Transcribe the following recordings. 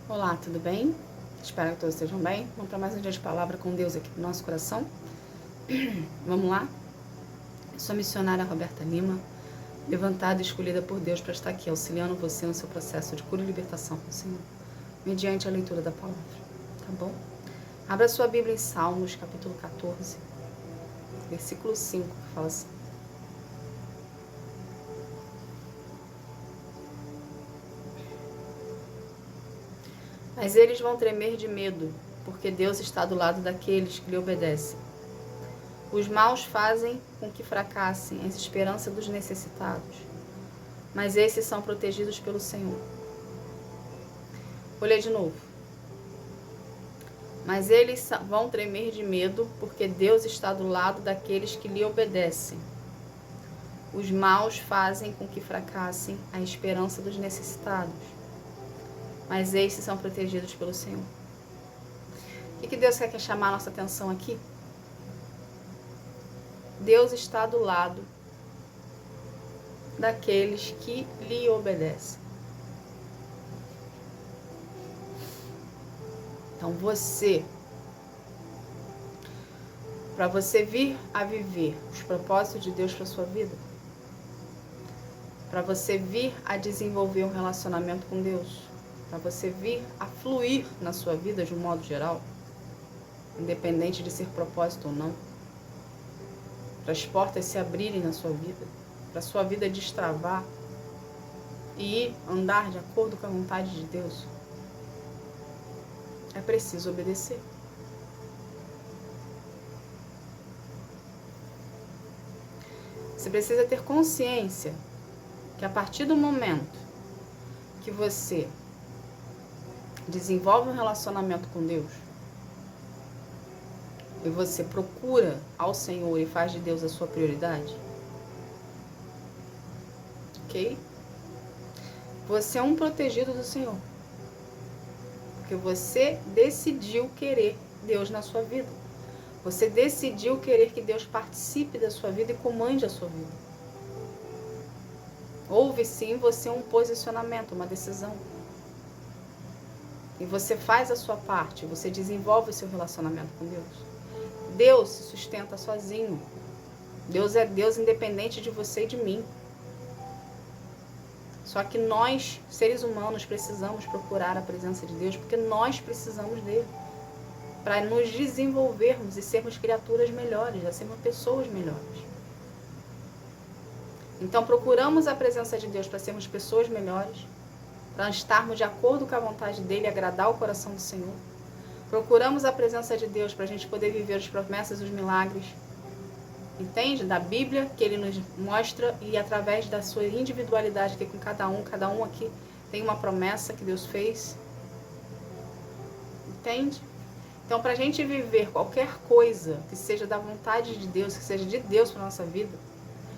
Olá, tudo bem? Espero que todos estejam bem. Vamos para mais um dia de palavra com Deus aqui no nosso coração. Vamos lá? Eu sou a missionária Roberta Lima, levantada e escolhida por Deus para estar aqui, auxiliando você no seu processo de cura e libertação com o Senhor, mediante a leitura da palavra, tá bom? Abra sua Bíblia em Salmos, capítulo 14, versículo 5, que fala assim: Mas eles vão tremer de medo, porque Deus está do lado daqueles que lhe obedecem. Os maus fazem com que fracassem a esperança dos necessitados, mas esses são protegidos pelo Senhor. Vou ler de novo. Mas eles vão tremer de medo, porque Deus está do lado daqueles que lhe obedecem. Os maus fazem com que fracassem a esperança dos necessitados, mas esses são protegidos pelo Senhor. O que Deus quer chamar a nossa atenção aqui? Deus está do lado daqueles que lhe obedecem. Então para você vir a viver os propósitos de Deus para sua vida, para você vir a desenvolver um relacionamento com Deus, para você vir a fluir na sua vida de um modo geral, independente de ser propósito ou não, para as portas se abrirem na sua vida, para a sua vida destravar e andar de acordo com a vontade de Deus, é preciso obedecer. Você precisa ter consciência que a partir do momento que você desenvolve um relacionamento com Deus e você procura ao Senhor e faz de Deus a sua prioridade, ok? Você é um protegido do Senhor, porque você decidiu querer Deus na sua vida. Você decidiu querer que Deus participe da sua vida e comande a sua vida. Houve sim você um posicionamento, uma decisão. E você faz a sua parte, você desenvolve o seu relacionamento com Deus. Deus se sustenta sozinho. Deus é Deus independente de você e de mim. Só que nós, seres humanos, precisamos procurar a presença de Deus, porque nós precisamos dele, para nos desenvolvermos e sermos criaturas melhores, já sermos pessoas melhores. Então procuramos a presença de Deus para sermos pessoas melhores, para estarmos de acordo com a vontade dele, agradar o coração do Senhor. Procuramos a presença de Deus para a gente poder viver as promessas e os milagres, entende? Da Bíblia, que ele nos mostra, e através da sua individualidade, que com cada um aqui tem uma promessa que Deus fez, entende? Então, para a gente viver qualquer coisa que seja da vontade de Deus, que seja de Deus para a nossa vida,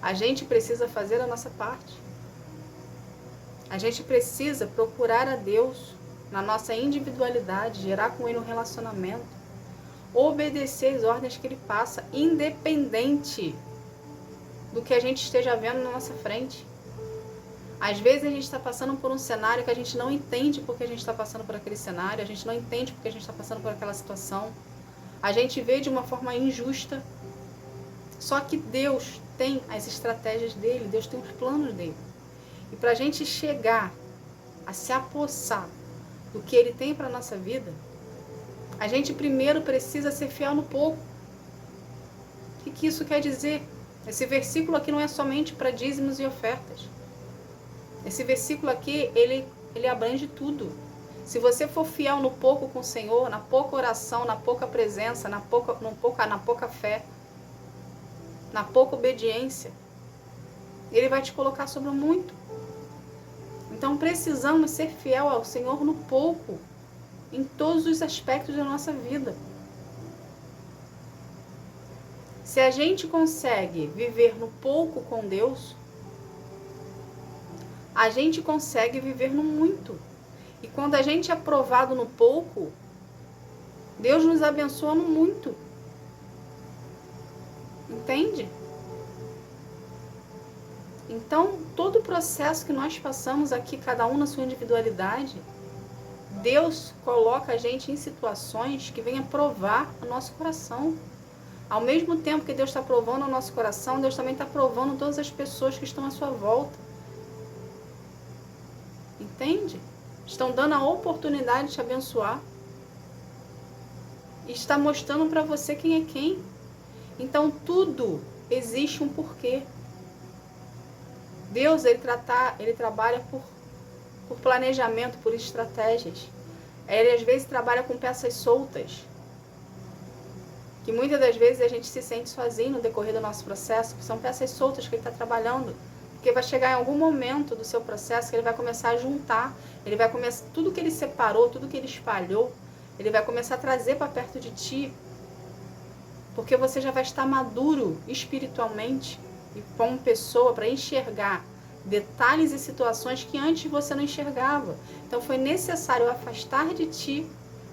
a gente precisa fazer a nossa parte. A gente precisa procurar a Deus na nossa individualidade, gerar com Ele um relacionamento, obedecer as ordens que Ele passa, independente do que a gente esteja vendo na nossa frente. Às vezes a gente está passando por um cenário que a gente não entende porque a gente está passando por aquele cenário, a gente não entende porque a gente está passando por aquela situação. A gente vê de uma forma injusta. Só que Deus tem as estratégias dele, Deus tem os planos dele. E para a gente chegar a se apossar do que ele tem para a nossa vida, a gente primeiro precisa ser fiel no pouco. O que isso quer dizer? Esse versículo aqui não é somente para dízimos e ofertas. Esse versículo aqui, ele abrange tudo. Se você for fiel no pouco com o Senhor, na pouca oração, na pouca presença, na pouca fé, na pouca obediência, Ele vai te colocar sobre o muito. Então precisamos ser fiel ao Senhor no pouco, em todos os aspectos da nossa vida. Se a gente consegue viver no pouco com Deus, a gente consegue viver no muito. E quando a gente é aprovado no pouco, Deus nos abençoa no muito. Entende? Então, todo o processo que nós passamos aqui, cada um na sua individualidade, Deus coloca a gente em situações que venham provar o nosso coração. Ao mesmo tempo que Deus está provando o nosso coração, Deus também está provando todas as pessoas que estão à sua volta. Entende? Estão dando a oportunidade de te abençoar. E está mostrando para você quem é quem. Então tudo existe um porquê. Deus, ele trabalha por planejamento, por estratégias. Ele às vezes trabalha com peças soltas. Que muitas das vezes a gente se sente sozinho no decorrer do nosso processo, que são peças soltas que ele está trabalhando. Porque vai chegar em algum momento do seu processo que ele vai começar a juntar, ele vai começar, tudo que ele separou, tudo que ele espalhou, ele vai começar a trazer para perto de ti, porque você já vai estar maduro espiritualmente e como pessoa para enxergar detalhes e situações que antes você não enxergava. Então foi necessário afastar de ti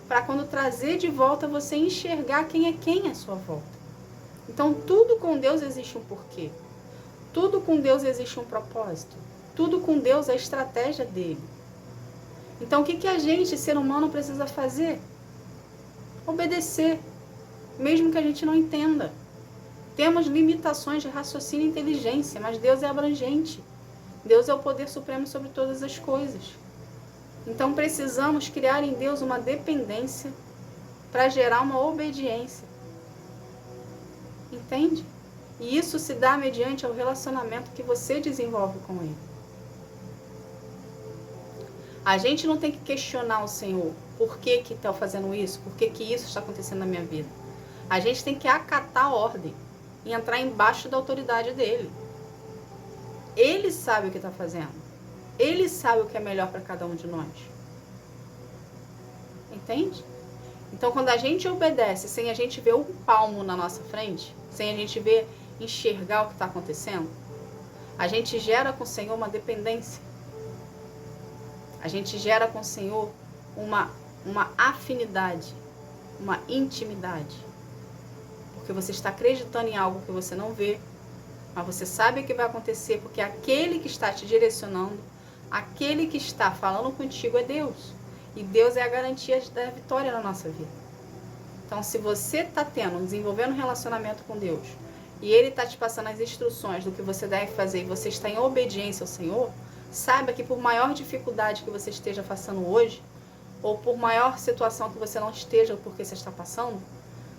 para quando trazer de volta você enxergar quem é quem à sua volta. Então tudo com Deus existe um porquê. Tudo com Deus existe um propósito. Tudo com Deus é a estratégia dele. Então o que a gente, ser humano, precisa fazer? Obedecer, mesmo que a gente não entenda. Temos limitações de raciocínio e inteligência, mas Deus é abrangente. Deus é o poder supremo sobre todas as coisas. Então precisamos criar em Deus uma dependência para gerar uma obediência. Entende? E isso se dá mediante o relacionamento que você desenvolve com Ele. A gente não tem que questionar o Senhor. Por que que está fazendo isso? Por que que isso está acontecendo na minha vida? A gente tem que acatar a ordem e entrar embaixo da autoridade dele. Ele sabe o que está fazendo. Ele sabe o que é melhor para cada um de nós. Entende? Então, quando a gente obedece sem a gente ver um palmo na nossa frente, sem a gente ver, enxergar o que está acontecendo, a gente gera com o Senhor uma dependência. A gente gera com o Senhor uma afinidade, uma intimidade. Porque você está acreditando em algo que você não vê, mas você sabe o que vai acontecer, porque aquele que está te direcionando, aquele que está falando contigo é Deus. E Deus é a garantia da vitória na nossa vida. Então, se você está desenvolvendo um relacionamento com Deus, e Ele está te passando as instruções do que você deve fazer, e você está em obediência ao Senhor, saiba que por maior dificuldade que você esteja passando hoje, ou por maior situação que você não esteja porque você está passando,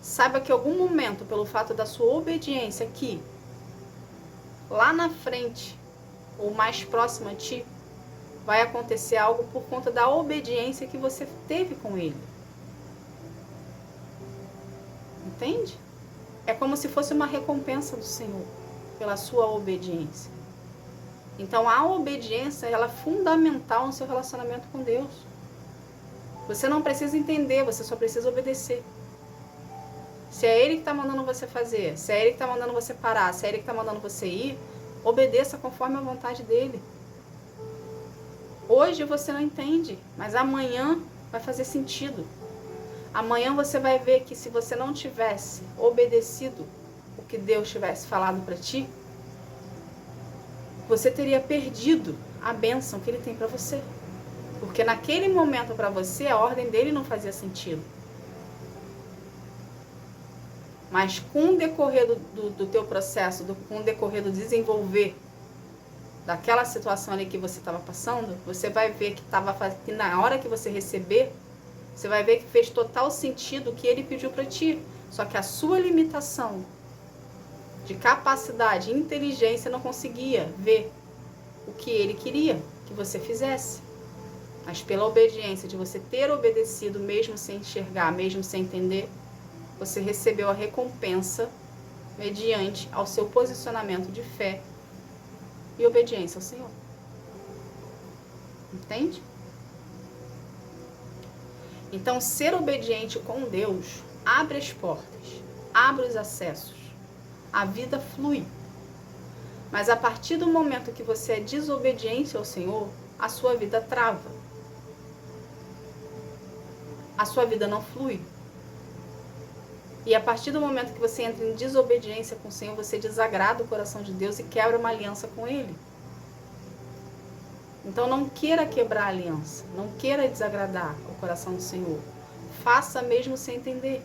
saiba que em algum momento, pelo fato da sua obediência aqui, lá na frente, ou mais próximo a ti, vai acontecer algo por conta da obediência que você teve com Ele. Entende? É como se fosse uma recompensa do Senhor pela sua obediência. Então a obediência, ela é fundamental no seu relacionamento com Deus. Você não precisa entender, você só precisa obedecer. Se é Ele que está mandando você fazer, se é Ele que está mandando você parar, se é Ele que está mandando você ir, obedeça conforme a vontade dEle. Hoje você não entende, mas amanhã vai fazer sentido. Amanhã você vai ver que se você não tivesse obedecido o que Deus tivesse falado para ti, você teria perdido a bênção que Ele tem para você. Porque naquele momento para você a ordem dele não fazia sentido. Mas com o decorrer do teu processo, com o decorrer do desenvolver daquela situação ali que você estava passando, você vai ver que na hora que você receber, você vai ver que fez total sentido o que ele pediu para ti. Só que a sua limitação de capacidade e inteligência não conseguia ver o que ele queria que você fizesse. Mas pela obediência de você ter obedecido, mesmo sem enxergar, mesmo sem entender, você recebeu a recompensa mediante ao seu posicionamento de fé e obediência ao Senhor. Entende? Então, ser obediente com Deus abre as portas, abre os acessos. A vida flui. Mas a partir do momento que você é desobediente ao Senhor, a sua vida trava. A sua vida não flui. E a partir do momento que você entra em desobediência com o Senhor, você desagrada o coração de Deus e quebra uma aliança com Ele. Então não queira quebrar a aliança, não queira desagradar o coração do Senhor. Faça mesmo sem entender.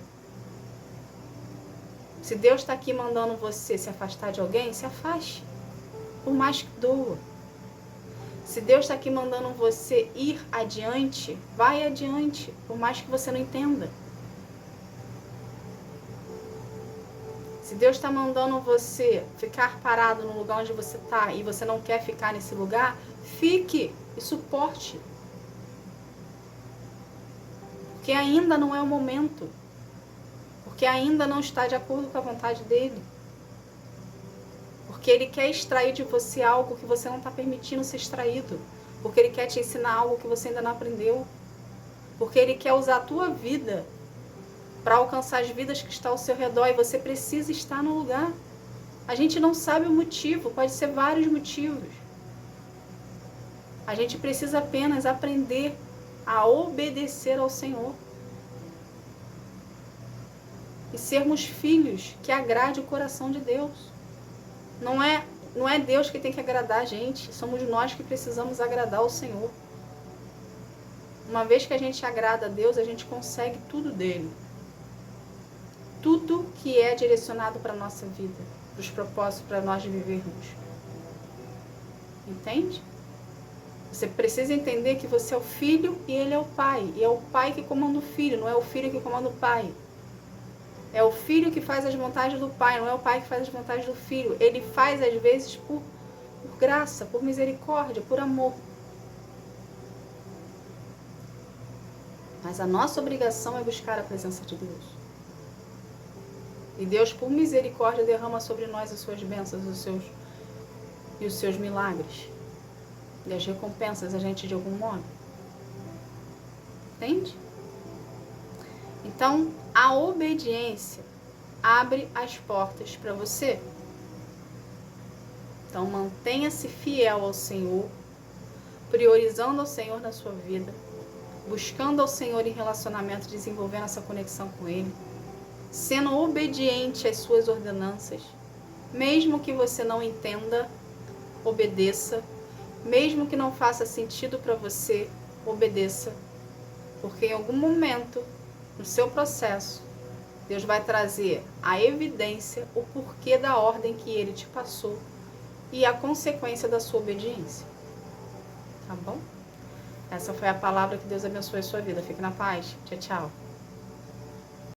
Se Deus está aqui mandando você se afastar de alguém, se afaste, por mais que doa. Se Deus está aqui mandando você ir adiante, vai adiante, por mais que você não entenda. Se Deus está mandando você ficar parado no lugar onde você está e você não quer ficar nesse lugar, fique e suporte. Porque ainda não é o momento. Porque ainda não está de acordo com a vontade dele. Porque ele quer extrair de você algo que você não está permitindo ser extraído. Porque ele quer te ensinar algo que você ainda não aprendeu. Porque ele quer usar a tua vida para alcançar as vidas que estão ao seu redor e você precisa estar no lugar. A gente não sabe o motivo, pode ser vários motivos. A gente precisa apenas aprender a obedecer ao Senhor. E sermos filhos que agrade o coração de Deus. Não é Deus que tem que agradar a gente, somos nós que precisamos agradar o Senhor. Uma vez que a gente agrada a Deus, a gente consegue tudo dele. Tudo que é direcionado para a nossa vida, para os propósitos, para nós vivermos. Entende? Você precisa entender que você é o filho e ele é o pai. E é o pai que comanda o filho, não é o filho que comanda o pai. É o filho que faz as vontades do pai, não é o pai que faz as vontades do filho. Ele faz às vezes por graça, por misericórdia, por amor. Mas a nossa obrigação é buscar a presença de Deus. E Deus, por misericórdia, derrama sobre nós as suas bênçãos e os seus milagres. E as recompensas a gente de algum modo. Entende? Então, a obediência abre as portas para você. Então, mantenha-se fiel ao Senhor, priorizando ao Senhor na sua vida, buscando ao Senhor em relacionamento, desenvolvendo essa conexão com Ele, sendo obediente às suas ordenanças, mesmo que você não entenda, obedeça, mesmo que não faça sentido para você, obedeça, porque em algum momento, no seu processo, Deus vai trazer a evidência, o porquê da ordem que Ele te passou e a consequência da sua obediência. Tá bom? Essa foi a palavra. Que Deus abençoe a sua vida. Fique na paz. Tchau, tchau.